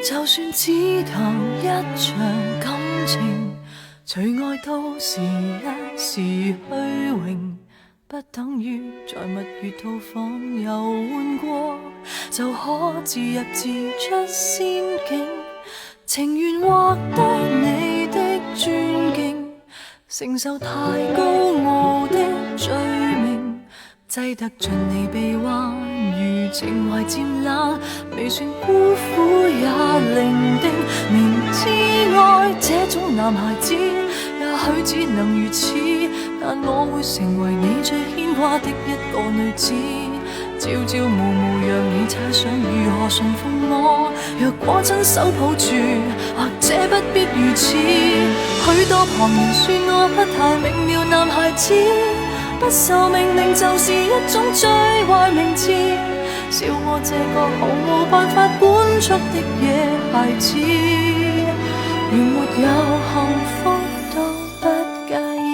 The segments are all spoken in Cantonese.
就算只談一場感情，除愛都是一時虛榮，不等於在蜜月套房遊玩過就可自入自出仙境，情願獲得你的尊敬，承受太高傲的罪名，擠得進你臂彎，如情懷漸冷，未算孤苦也伶仃。明知愛這種男孩子，也許只能如此，但我會成為你最牽掛的一個女子，朝朝暮暮讓你猜想如何馴服我。若果親手抱住，或者不必如此。許多旁人說我不太明了男孩子，不受命令就是一種最壞名字，笑我這個毫無辦法管束的野孩子，連沒有幸福都不介意。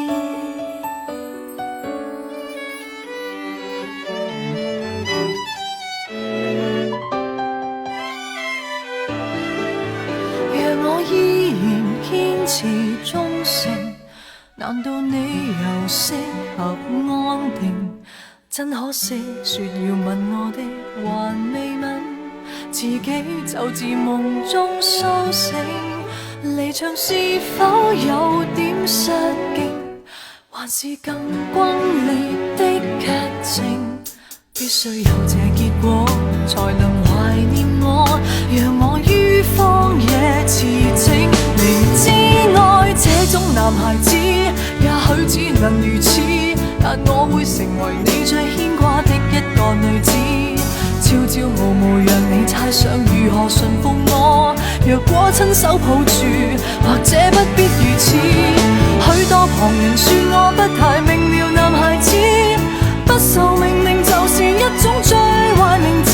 若我依然堅持忠誠，難道你又適合安定？真可惜，說要吻我的還未吻，自己就自夢中蘇醒。離場是否有點失敬，還是更轟烈的劇情？必須有這結果，才能懷念我，讓我於荒野馳騁。明知愛這種男孩子，也許只能如此，但我會成為你最牽掛的一個女子，朝朝暮暮讓你猜想如何馴服我。若果親手抱住，或者不必如此。許多旁人說我不太明了男孩子，不受命令就是一種最壞名字，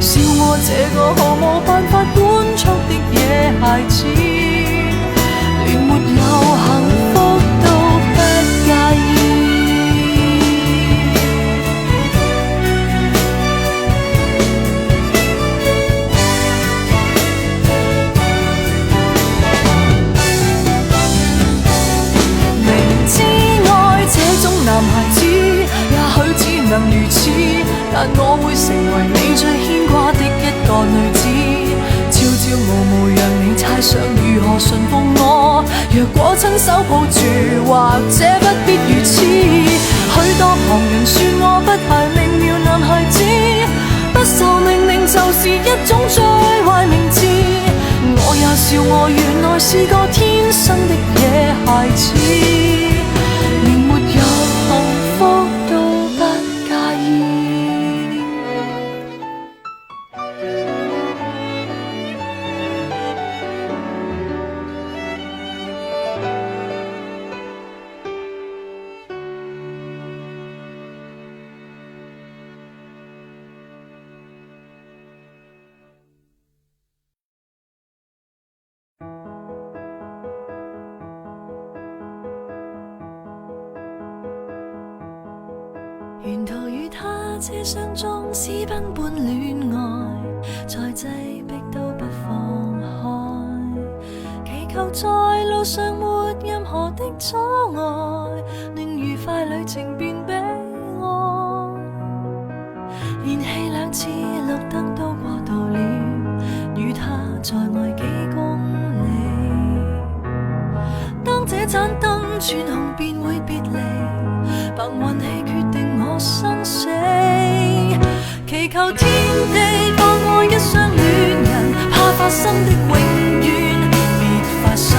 笑我這個毫無辦法管束的野孩子，連沒有幸福都不介意。明知愛這種男孩子，也許只能如此，但我會成為你最牽掛的一個女子，朝朝暮暮讓你猜想如何馴服我。若果親手抱住，或者不必如此。許多旁人說我不太明了男孩子，不受命令就是一種最壞名字，我也笑我原來是個天生的野孩子，連沒有幸福都不介意。沿途與他車廂中私奔般戀愛，再擠迫都不放開，祈求在路上沒任何的阻礙，令愉快旅程變悲哀。連續2次綠燈都過渡了，與他在外幾公里，當這盞燈轉紅便會別離，憑運氣決定我生死，祈求天地放我一雙戀人，怕發生的永遠別發生，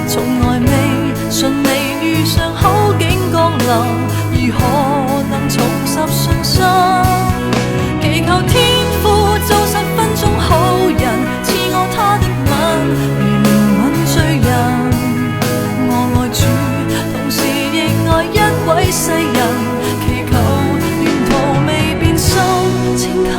從來未順利遇上好景降臨，如何能重拾信心？祈求天父做10分鐘好人，賜我他的吻，如憐憫罪人。我愛主，同時亦愛一位世人，祈求沿途未變心，請給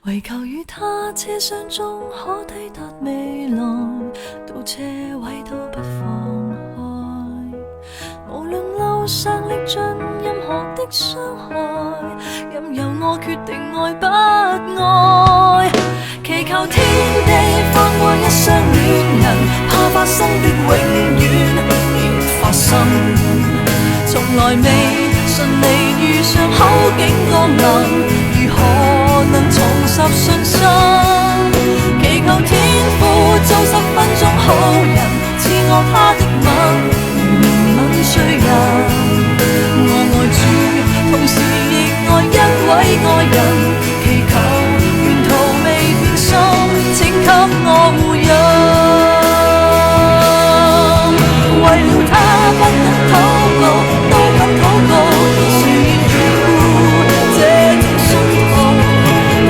唯求與他車廂中可抵達未來，到車位都不放開。無論路上歷盡任何的傷害，任由我決定愛不愛。祈求天地放過一雙戀人，怕發生的永遠別發生。從來未順利遇上好景光臨，如何能重拾信心？祈求天父做10分鐘好人，賜我他的吻，如憐憫罪人。我愛主，同時亦愛一位愛人，祈求沿途未變心，請給我護蔭。為了他不能禱告，都肯禱告，誰願眷顧這條信號？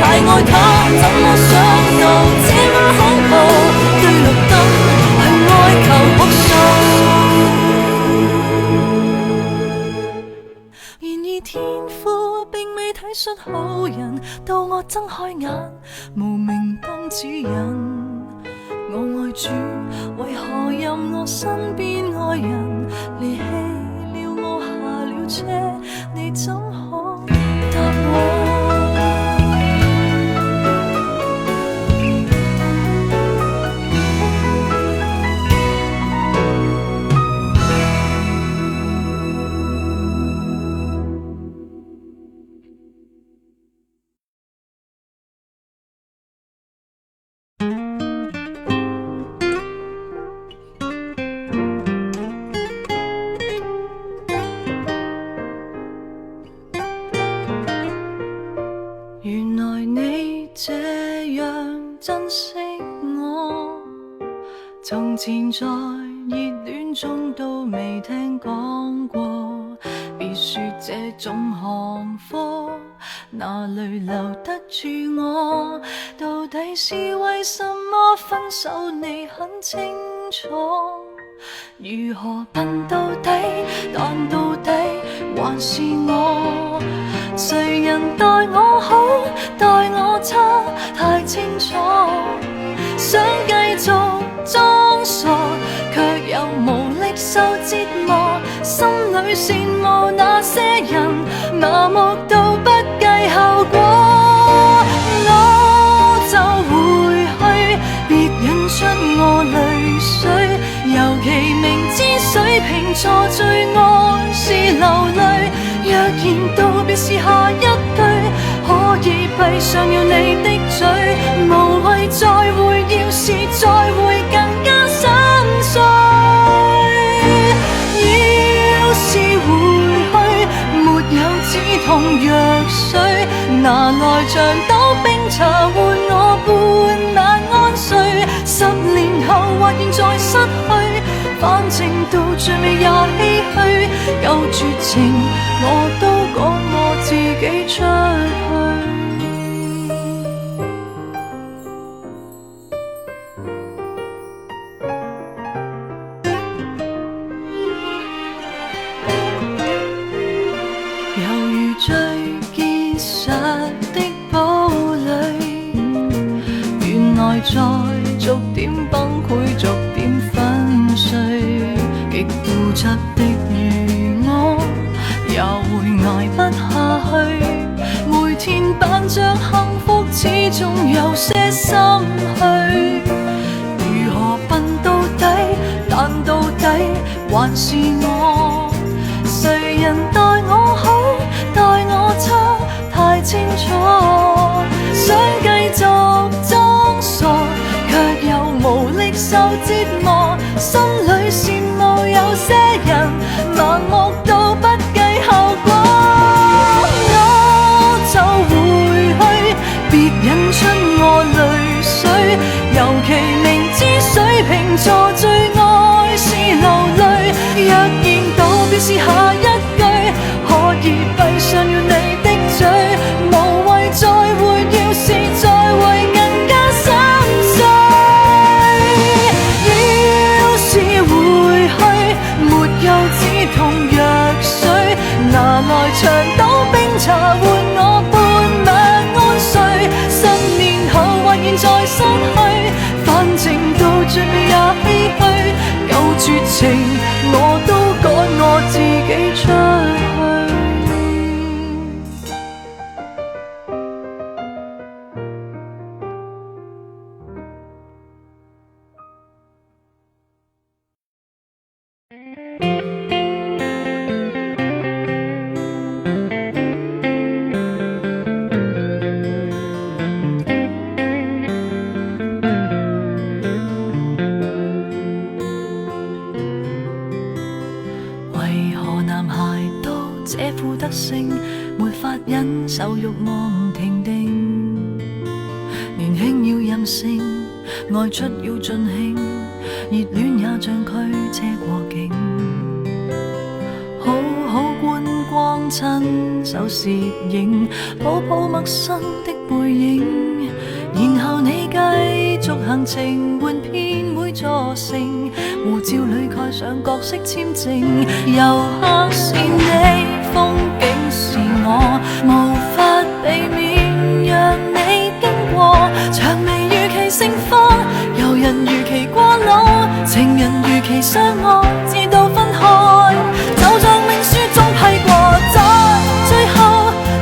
太愛他，怎麼想到這麼恐怖？對綠燈去哀求哭訴。然而天父並未體恤好人，到我睜開眼，無明燈指引。我愛主，為何任我身邊愛人離棄了我下了車？你怎可答我？原來你這樣珍惜我，從前在熱戀中都未聽講過。別說這種行貨哪裏留得住我？到底是為什麼分手你很清楚？如何笨到底，但到底還是我。誰人待我好，待我差，太清楚。想繼續裝傻，卻又無力受折磨。心裏羨慕那些人，麻木到不計後果。我就回去，別引出我淚水。尤其明知水瓶座最愛是流淚，若然道別是下一句，可以閉上了你的嘴，無謂再會，要是再會更加心碎。要是回去，沒有止痛藥水，拿來像倒冰茶換我半晚安睡。10年後或現在失去，反正到最尾也唏噓。有絕情我都趕我自己出去。猶如最結實的堡壘，原來在逐點崩潰，逐點粉碎。極固執的如我，也會捱不下去。每天扮着幸福，始終有些心虛。如何笨到底，但到底還是我。誰人待我好，待我差，太清楚。想繼續裝傻，卻又無力受折磨。心裏羨慕有些人，盲目到不計後果。我就回去，別引出我淚水。尤其明知水瓶座最愛是流淚，若然道別是下一句，可以閉上了你的嘴，無謂再會，要是再會更加心碎。要是回去，沒有止痛藥水，拿來長島冰茶換我半晚安睡。10絕情，我都趕我自己出去。為何男孩都這副德性，沒法忍受慾望停定？年輕要任性，外出要盡興，熱戀也像驅車過境。好好觀光親手攝影，抱抱陌生的背影，然後你繼續行程，換遍每座城，護照裏蓋上角色簽證。遊客是你，風景是我，無法避免讓你經過。薔薇如期盛放，遊人如期過路，情人如期相愛，直到分開。就像命書中批過，在最後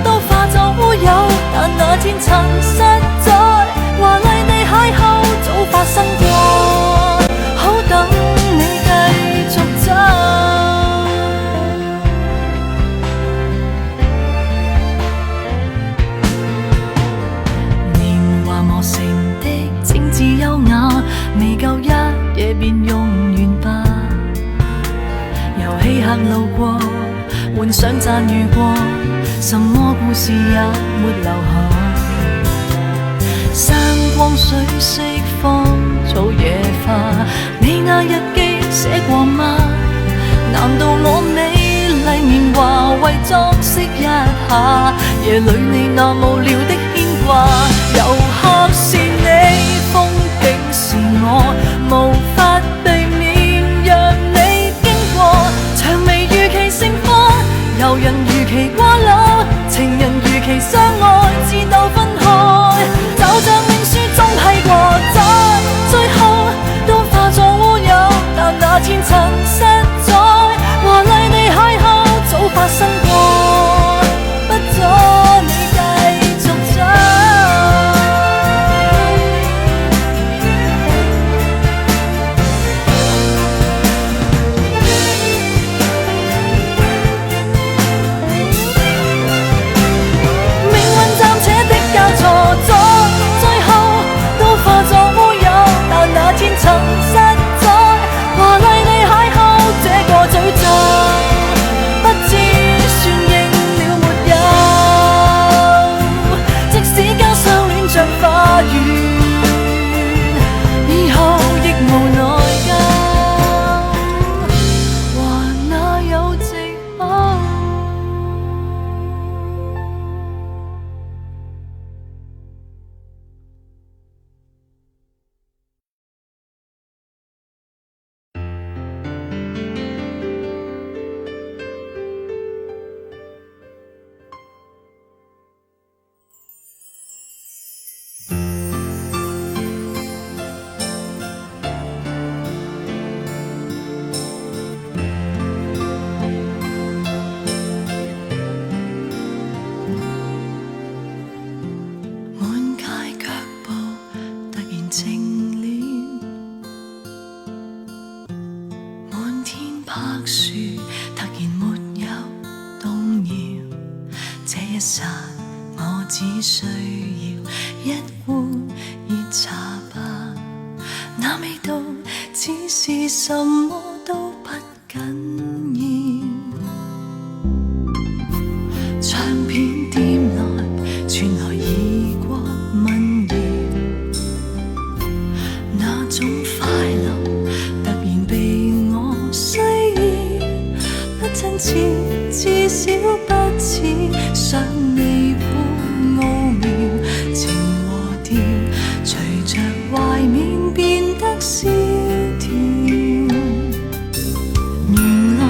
都化作烏有，但那天塵實在華麗地邂逅，早發生過，好等你繼續走。年華磨成的精緻優雅，未夠一夜便用完吧。遊戲客路過，幻想讚譽過，什麼故事也沒留下。山光水色芳草野花，你那日記寫過嗎？難道我美麗年華為裝飾一下夜裏你那無聊的牽掛？遊客是你，風景是我，無法避免讓你經過。薔薇如期盛放，遊人如期過路，情人如期相愛，直到分開。就像命書中批過，在最後都化作烏有，但那天塵實在華麗地邂逅，早發生過，不阻你繼續走。命運暫且的交錯，在最後都化作烏有，但那天塵實在華麗地邂逅，這個詛咒不知算應了沒有。即使家相戀像花園，以後亦無內疚，還哪有藉口？滿街腳步突然靜了，滿天柏樹突然沒有動搖。這一剎我只需要一壺熱茶吧，那味道只是什麼都不緊要。唱片店內傳來異國民謠，那種快樂突然被我需要，不真切，至少不似想你般奧妙。情和調隨着懷緬變得蕭條，原來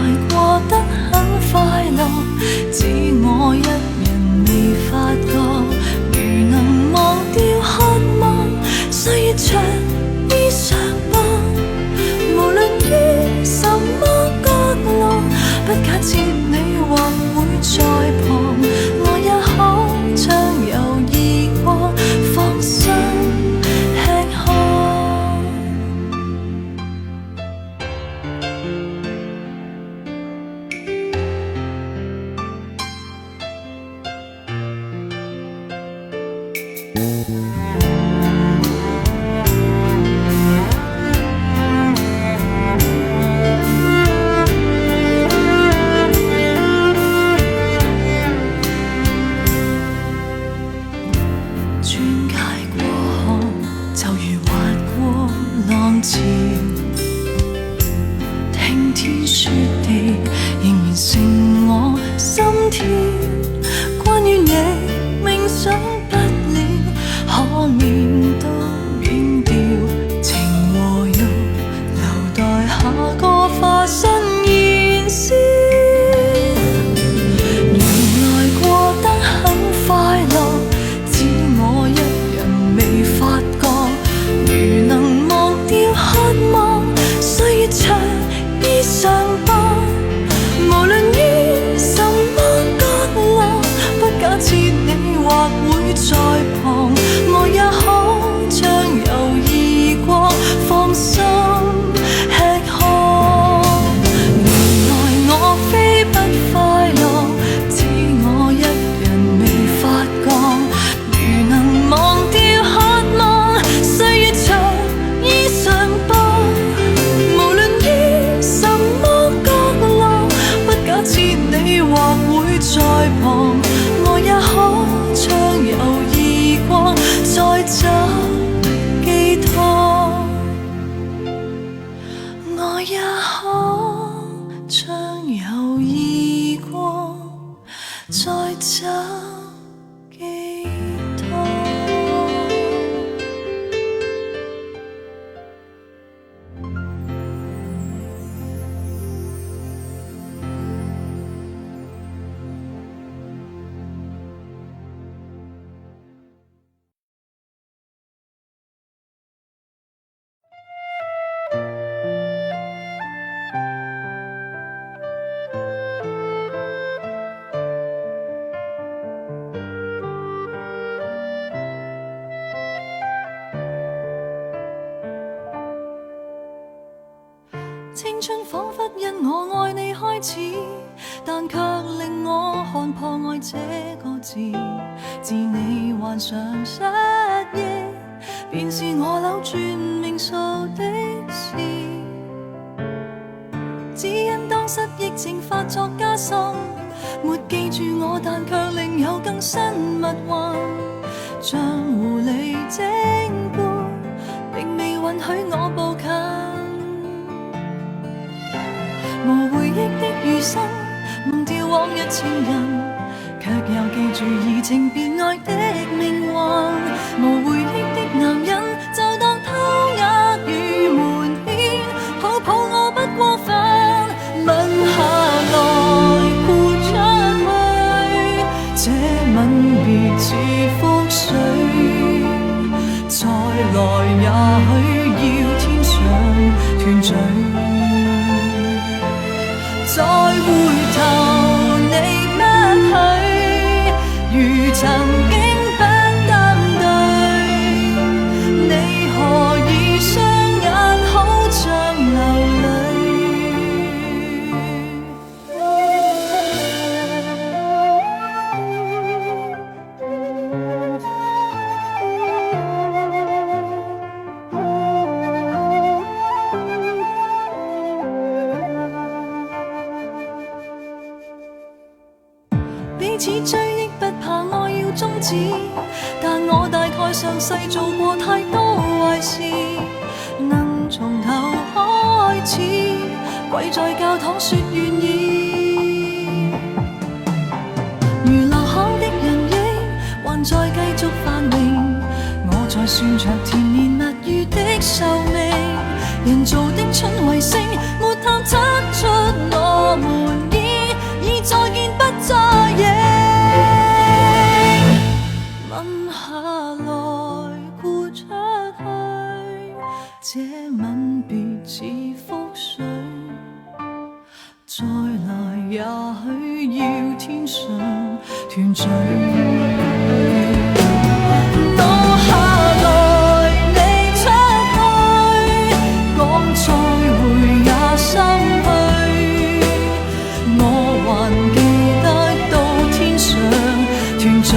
青春仿佛因我愛你開始，但卻令我看破愛這個字。自你患上失憶，便是我扭轉命數的事。只因當失憶症發作加深，沒記住我，但卻另有更新密運。像狐狸精般，並未允許我步近。無回憶的餘生，忘掉往日情人，卻又記住移情別愛的命運。無回憶的男人，就當偷呃與瞞騙，抱抱我不過分，吻下來豁出去，這吻別似覆水，再來也許要天上團聚。再回頭你不許，如曾經不登對，你何以雙眼好像流淚？彼此追憶不怕愛要終止，但我大概上世做過太多壞事，能從頭開始，跪在教堂說願意。如留下的人影還在繼續繁榮，我在算着甜言蜜語的壽命，人造的春衛星沒探測出我們已再見不再認。吻下來豁出去，這吻別似覆水，再來也許要天上團聚。落下來你出去，講再會也心虛，我還記得到天上團聚。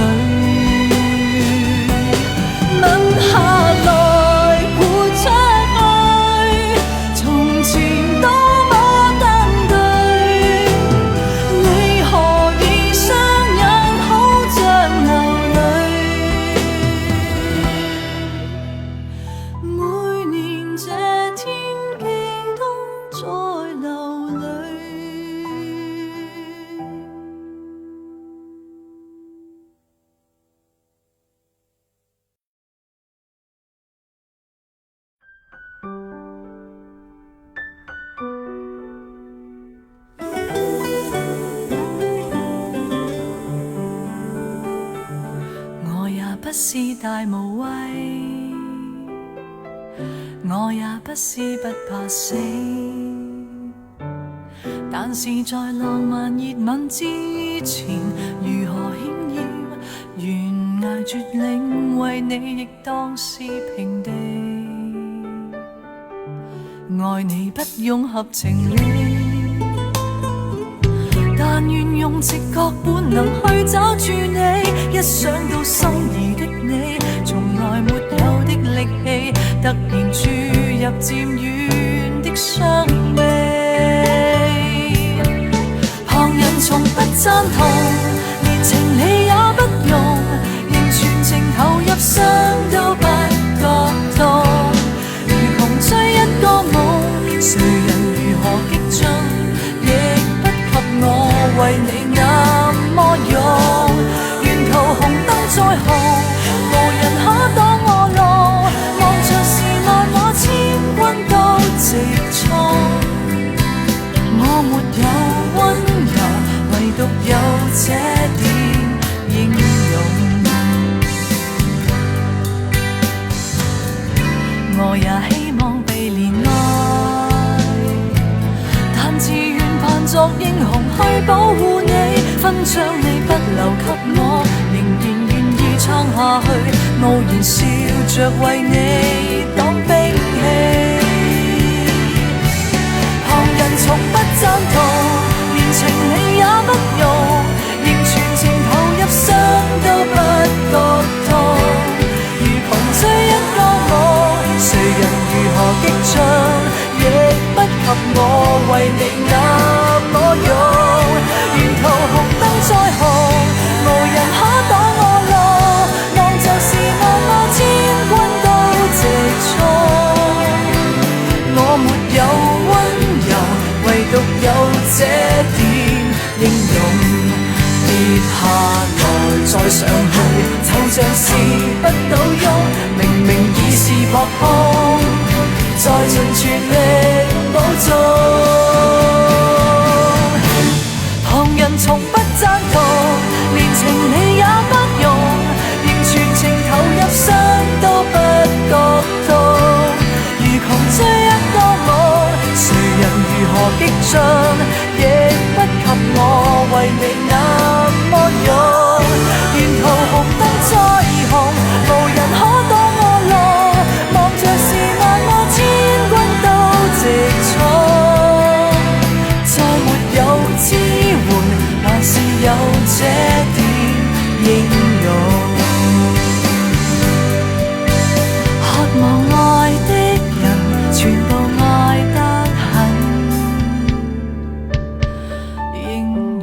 是大無畏，我也不是不怕死，但是在浪漫熱吻之前，如何險要懸崖絕嶺，為你亦當是平地。愛你不用合情理，但願用直覺本能去找住你。一想到心儀的你，從來沒有的力氣，突然注入漸遠的傷味。旁人從不贊同，連情理也不用，仍全情投入，傷都不覺痛。如窮追一個夢，誰人如何激進，亦不及我為你那麼勇。沿途紅燈再紅，無人可擋我路，望着是萬馬千軍都直衝。我沒有溫柔，唯獨有這點英勇。我也希望被憐愛，但自願扮作英雄去保護你。勳章你不留給我，仍然願意撐下去，傲然笑着為你擋兵器。旁人從不贊同，連情理也不用，仍全情投入，傷都不覺痛。如窮追一個夢，誰人如何激進，亦不及我為你那麼勇。沿途紅燈再紅，無人可擋我路，望着是萬馬千軍都直衝。我沒有溫柔，唯獨有這點英勇。跌下來再上去，就像是不倒翁，明明已是撲空，再盡全力保重。旁人從不贊同，連情理也不用，仍全情投入，傷都不覺痛。如窮追一個夢，誰人如何激進，亦不及我為你那麼勇。沿途紅燈再紅，無人可擋我路，望着是萬馬千軍都直衝。再沒有支援，還是有這點英勇。渴望愛的人，全部愛得很英勇。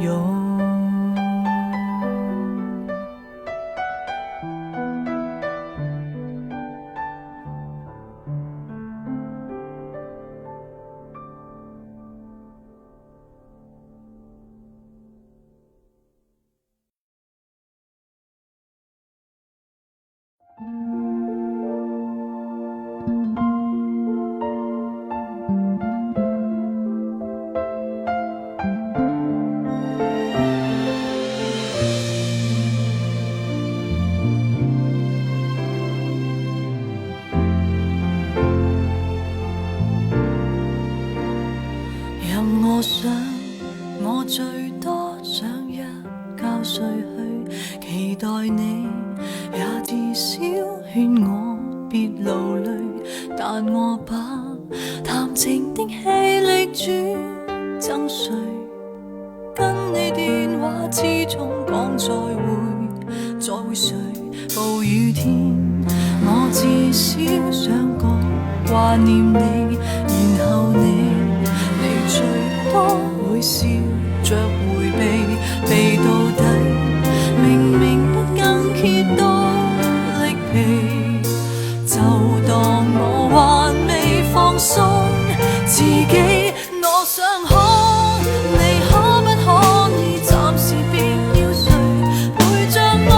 任我想，我最多想一覺睡去，期待你也至少勸我別流淚，但我把談情的氣力轉贈誰？跟你電話之中講再會誰？暴雨天我至少想過掛念你，然後你最多會笑着迴避到底，明明不更揭多力疲，就當我還未放鬆自己。我想你可不可以暫時別要睡，陪着我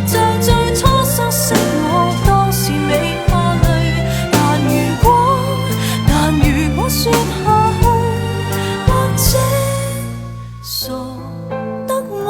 像最初相識我當時未怕累。但如果說下去，或者傻得我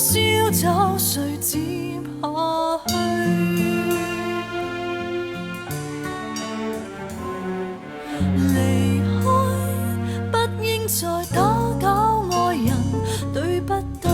燒酒，誰接下去？離開不應再打攪愛人，對不對？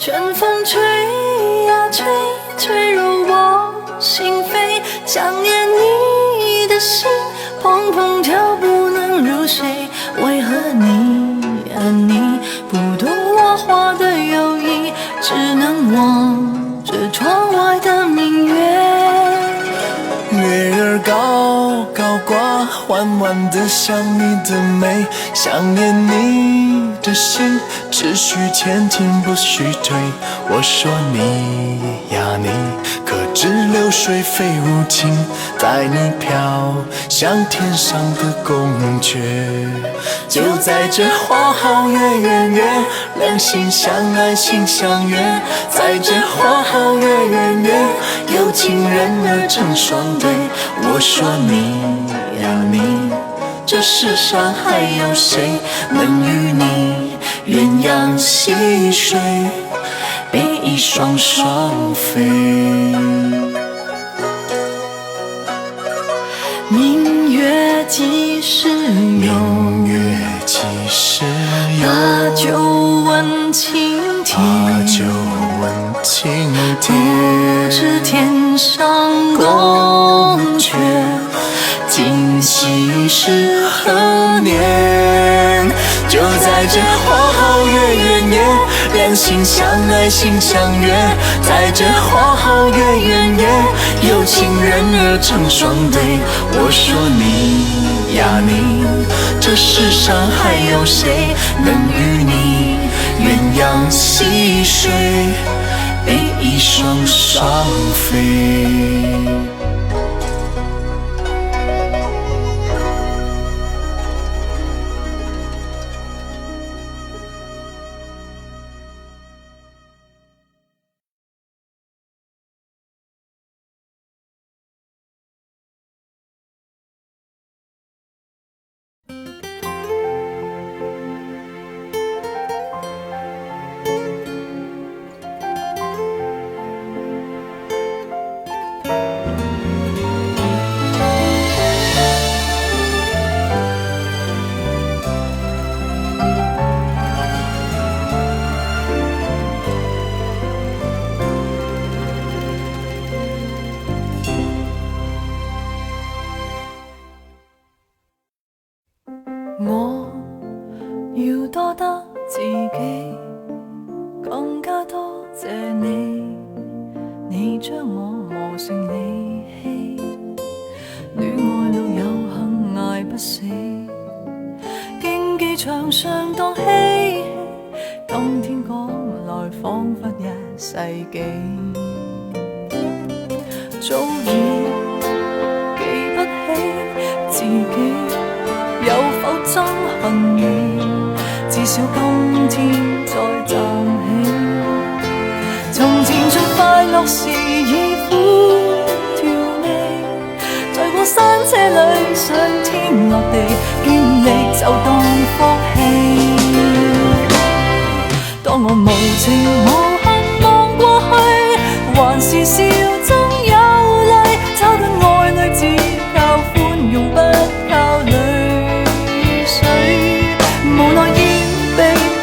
春风吹呀吹，吹入我心扉，想念你的心砰砰跳不能入睡。为何你啊你不懂我话的友谊，只能缓缓地想你的美，想念你的心，只需前进不需退。我说你呀你，可知流水非无情，带你飘向天上的宫阙。就在这花好月圆夜，两心相爱心相悦，在这花好月圆夜，有情人儿成双对。我说你呀你，这世上还有谁能与你鸳鸯戏水，比翼双双飞。明月几时有？明月几时有？把酒问青天。把酒问青天。不知天上宫阙，今夕是何年？就在这花好月圆夜，两心相爱心相悦，在这花好月圆夜，有情人儿成双对。我说你呀你，这世上还有谁能与你鸳鸯戏水，比翼双双飞。我要多得自己，更加多謝你，你將我磨成利器，戀愛路有幸捱不死，競技場上當嬉戲，今天講來彷彿一世紀，早已記不起自己有否憎恨你，至少今天再站起。從前最快樂時已苦調味，在過山車裏上天落地，經歷就當福氣。當我無情無恨望過去，還是笑中有淚，找緊愛侶只靠寬容不靠淚。無奈已被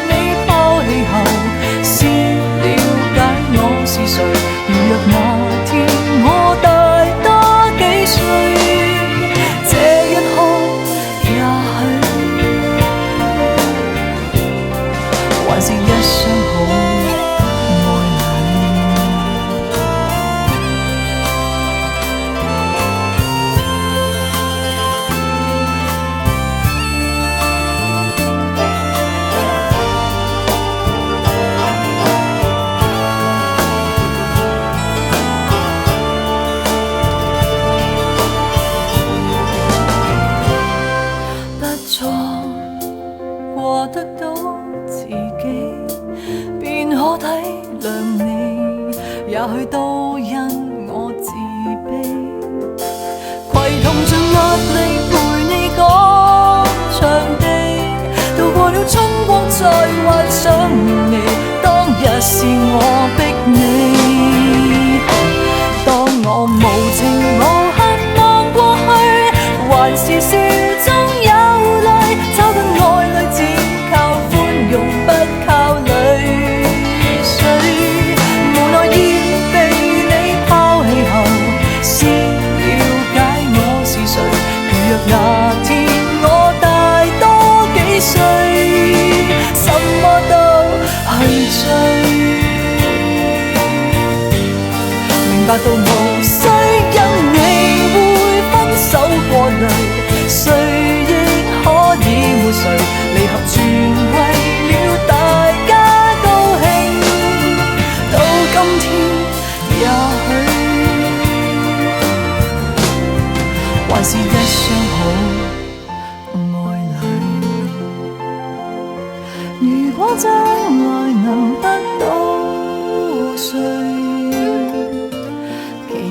你拋棄後，先了解我是誰。如若那天我大多幾歲，這一刻也許還是一雙好愛侶。得到自己，便可體諒你，也許都因我自卑，攜同盡壓力陪你趕場地，渡過了春光再幻想你，當日是我逼你，當我無情無恨望過去，還是笑中有淚，找緊愛侶只靠寬容不靠淚水，無奈已被你拋棄後，先了解我是誰。如若那天我大多幾歲，什麼都去追，明白到無需因你會分手過淚。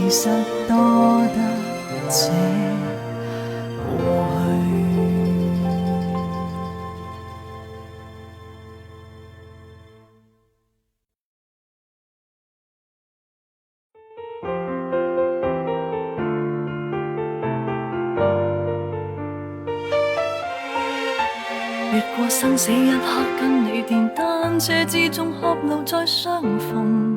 其實多得這過去。越過生死一刻，跟你電單車之中狹路再相逢。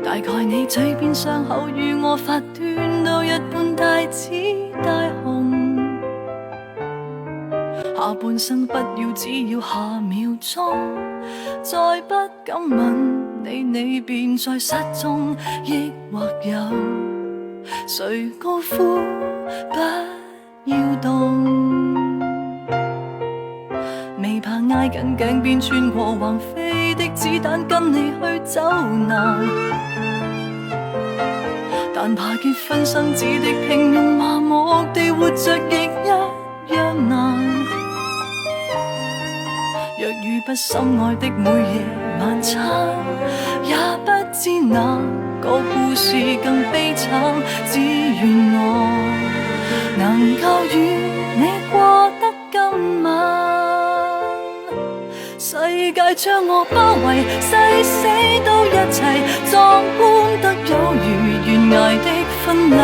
大概你嘴邊傷口與我發端到一般大紫大紅。下半生不要，只要下秒鐘，再不敢吻你，你便在失蹤。抑或有誰高呼不要動？未怕挨緊頸邊穿過橫飛的子彈，跟你去走難。但怕結婚生子的平庸麻木地活着亦一樣難。若遇不深愛的每夜晚餐，也不知哪個故事更悲慘。只願我能夠與你過得今晚。世界將我包圍，誓死都一齊，壯觀得有如懸崖的婚禮。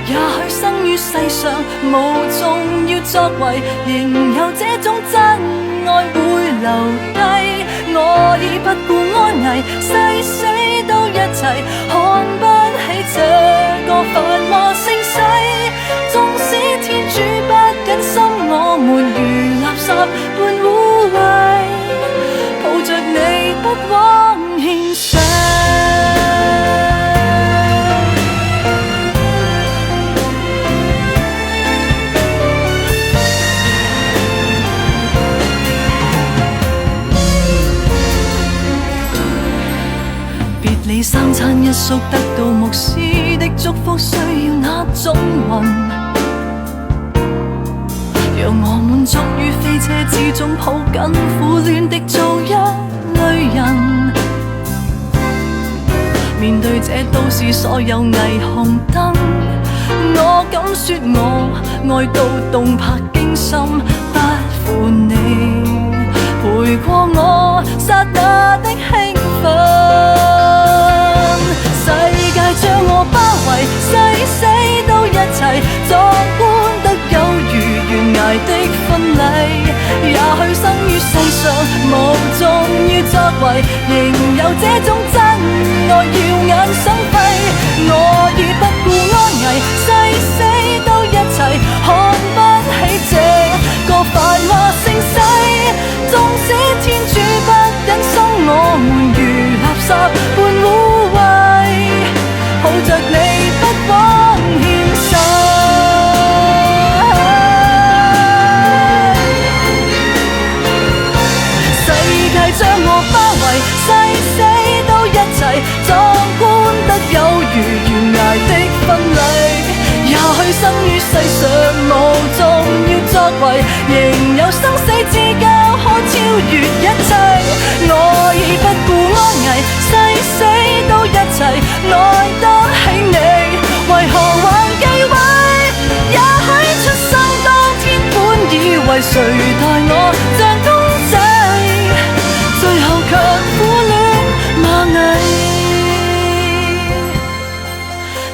也許生於世上無重要作為，仍有這種真愛會留低。我已不顧安危，誓死都一齊，看不起這個繁華盛世。縱使天主不忍心我們如垃圾般污穢，抱着你不枉獻上。別離三餐一宿，得到牧師的祝福，需要那種運，讓我滿足於飛車之中，抱緊苦戀的做一類人。面對這都市所有霓虹燈，我敢說我愛到動魄驚心，不負你陪過我剎那的興奮。世界將我包圍，誓死都一齊，壯觀得有如懸崖的婚禮。也許生於世上無重要作為，仍有這種真愛耀眼生輝。我已不顧安危，誓死都一齊，看不起這個繁華盛世。縱使天主不忍心我們如垃圾般污穢，抱着你不枉獻上。世界將我包圍，誓死都一齊，壯觀得有如懸崖的婚禮。也許生於世上無重要作為，仍有生死之交可超越一切。我已不顧安危，誓死都一齊，愛得起你，為何還忌諱？也許出生當天本以為誰待我像公仔，最後卻苦戀螞蟻。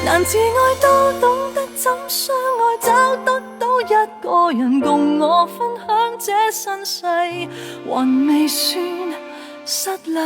難自愛都懂得怎相愛，找得到一個人共我分享這身世，還未算失禮。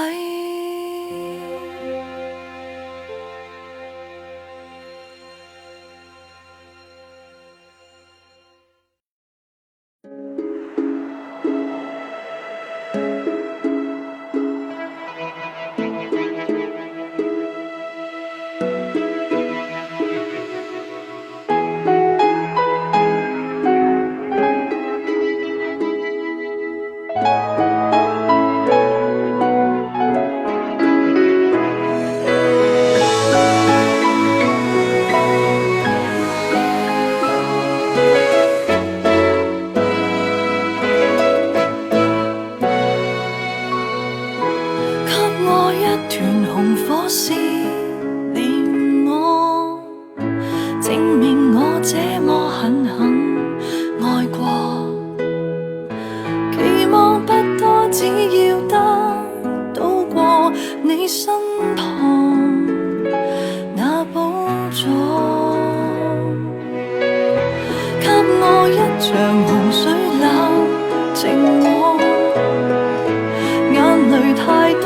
你身旁那寶藏，給我一場洪水冷靜我，眼淚太多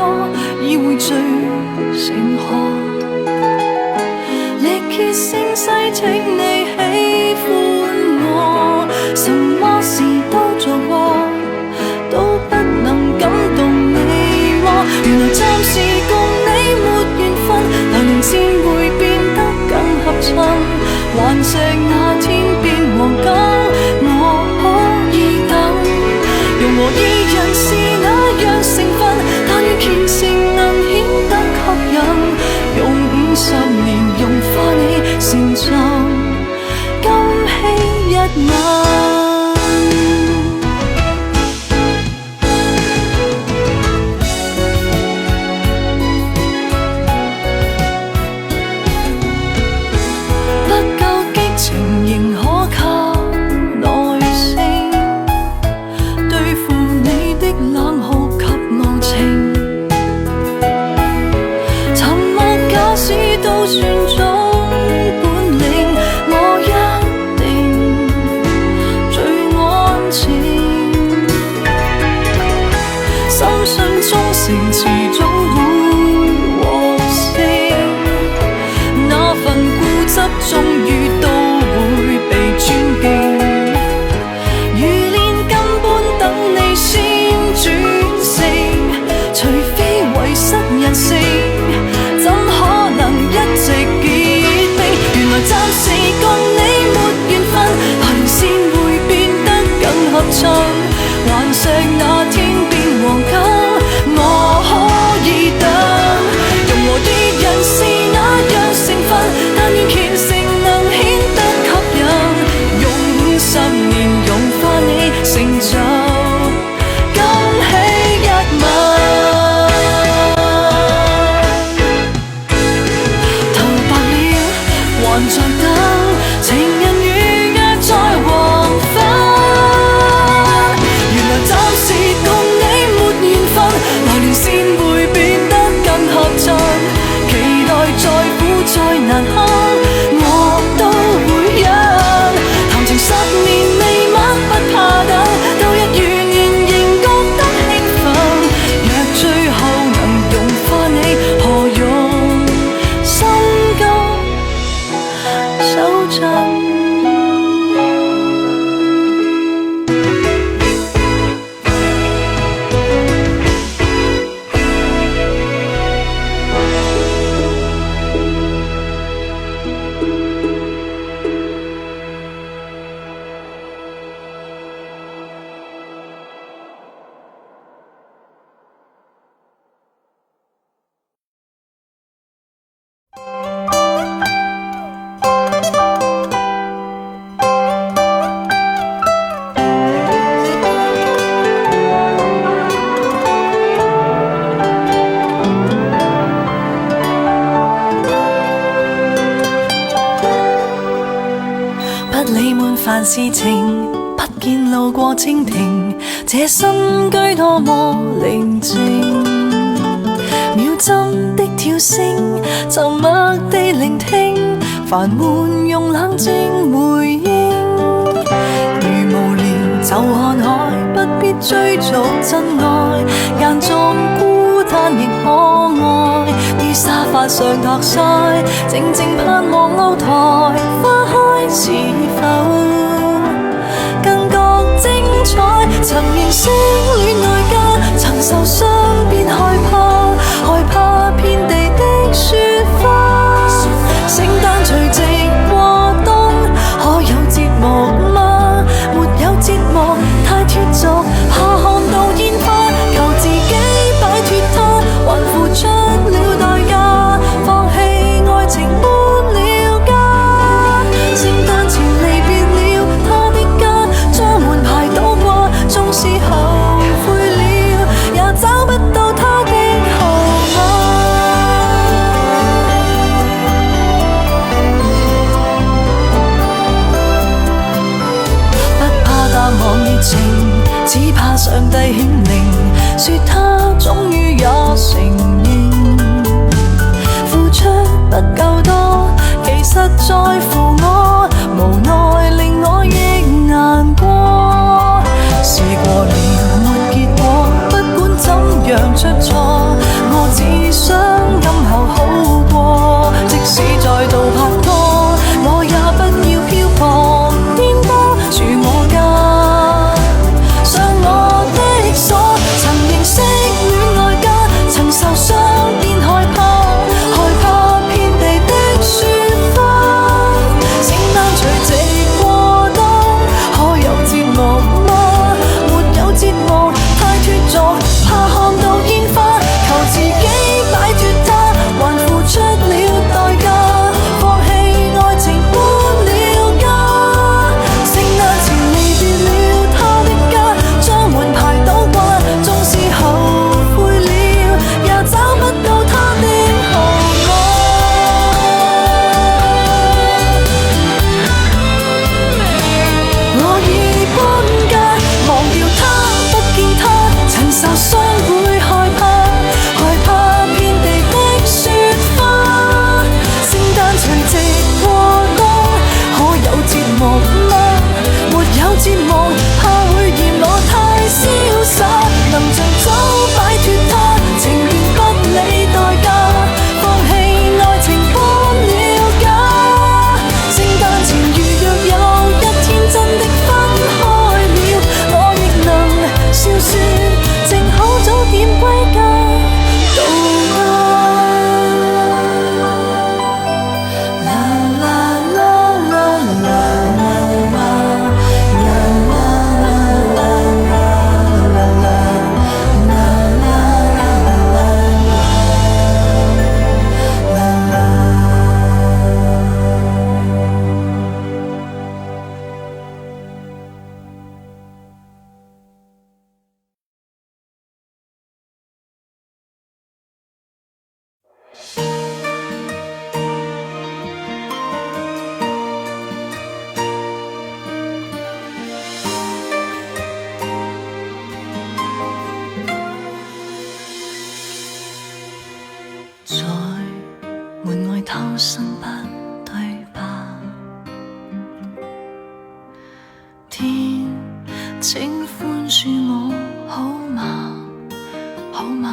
已會醉成河，力竭聲勢請你喜歡我，什麼事都做過，都不能感動你麼？原來暫時共你沒緣分，來年先會變得更合襯，頑石那天變黃金，我可以等。容和二人是那樣成分，但願虔誠能顯得吸引，用50年融化你成就，今夕一吻。始終會獲勝，那份固執終於都會被尊敬。如煉金般等你先轉性，除非遺失人性，怎可能一直結冰？原來暫時共你沒緣分，來年先會變得更合襯，頑石那天變黃金。我可以等，容和二人是那樣成分，但願虔誠能顯得吸引，用50年融化你成就，今夕一吻。頭白了還在等，情人預約在黃昏，原來暫時共你沒緣分，來年先會變得更合襯，期待再苦再難堪，我都會忍。談情10年未晚不怕等，到日如年仍覺得興奮，若最後能融化你，何用心急手震。凡事情不見路過蜻蜓，這新居多麼寧靜，秒針的跳聲，沉默地聆聽，煩悶用冷靜回應。如無聊就看海，不必追逐真愛，間中孤單亦可愛。於沙發上托腮，靜靜盼望露台花開是否更覺精彩？曾認識戀愛家，曾受傷便害怕，害怕遍地的雪花。聖誕除夕過冬，可有節目嗎？沒有節目，太脫俗，怕看到煙花，求自己擺脫它，還付出了代價，放棄愛情搬了家。聖誕前離別了他的家，將門牌倒掛，縱是後悔了，也找不到他的號碼。不怕淡忘熱情，只怕上帝顯靈，說他終於也承認。在門外偷生不對吧？天，請寬恕我好嗎？好嗎？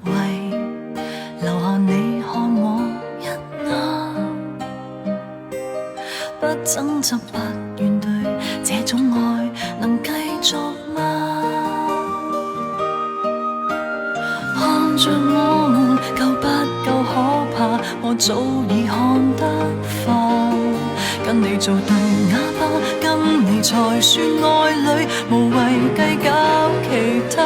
為留下你看我一眼，不爭執不怨對，這種愛能繼續嗎？看着我們夠不夠可怕，我早已看得化。跟你做對啞巴，跟你才算愛侶，無謂計較其他。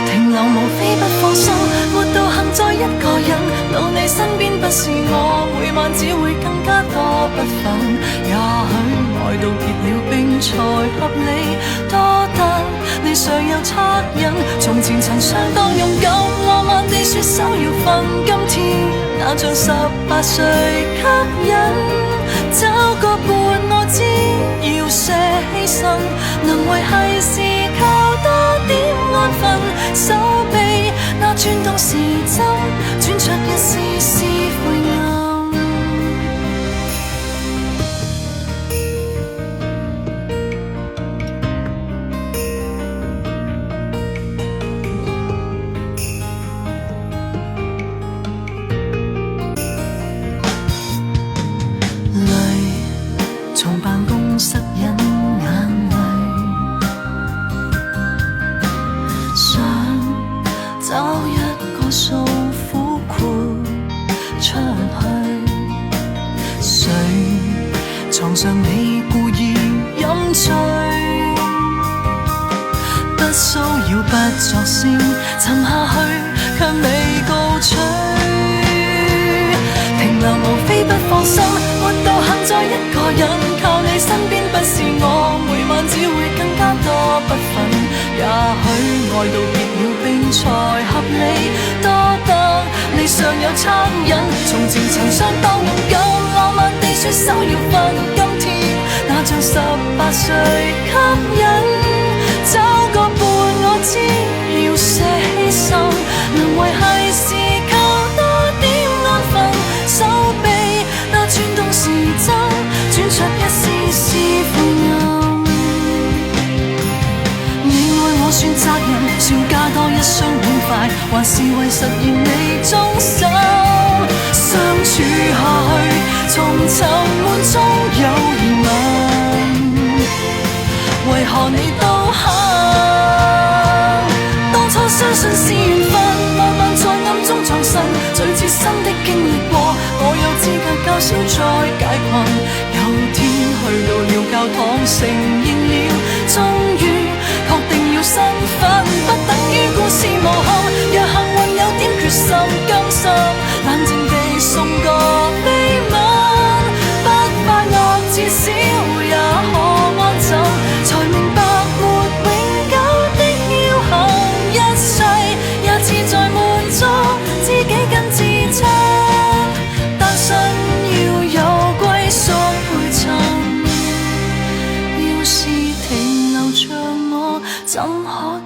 停留無非不放心，活到幸災一個人，到你身邊不是我，每晚只會更加多不忿。也許愛到結了冰才合理，多得你尚有惻隱。從前曾相當勇敢，浪漫地說手要分，今天那像18歲吸引。找個伴我知要些犧牲，能維繫是靠多點安分。手臂那轉動時針，轉出一絲絲灰暗。從辦公室引眼淚，想找一個訴苦豁出去。誰床上你故意飲醉，不騷擾不作聲，沉下去卻未告吹。停留無非不放心，活到幸災一個人，靠你身邊不是我，每晚只會更加多不忿。也許愛到結了冰才合理，多得你尚有惻隱。從前曾相當勇敢，浪漫地說手要分，今天那像18歲吸引。找個伴我知要些犧牲，能維繫是靠多點安分。手臂那轉動時針，轉出一絲絲灰暗。你愛我算責任，算加多一雙碗筷，還是為實現你終身相處下去？從沉悶中有疑問，為何你都肯？當初相信是緣分，慢慢在暗中藏身，最切身的經歷過，我有資格較少再解困。有天去到了教堂，承認了，終於確定了身份，不等於故事無憾。若幸運有點決心，甘心冷靜地送個悲吻，不快樂至少也可安枕，才明白沒永久的僥倖，一世也似在滿足自己跟至親，單身要有歸宿陪襯，要是停留着我，怎可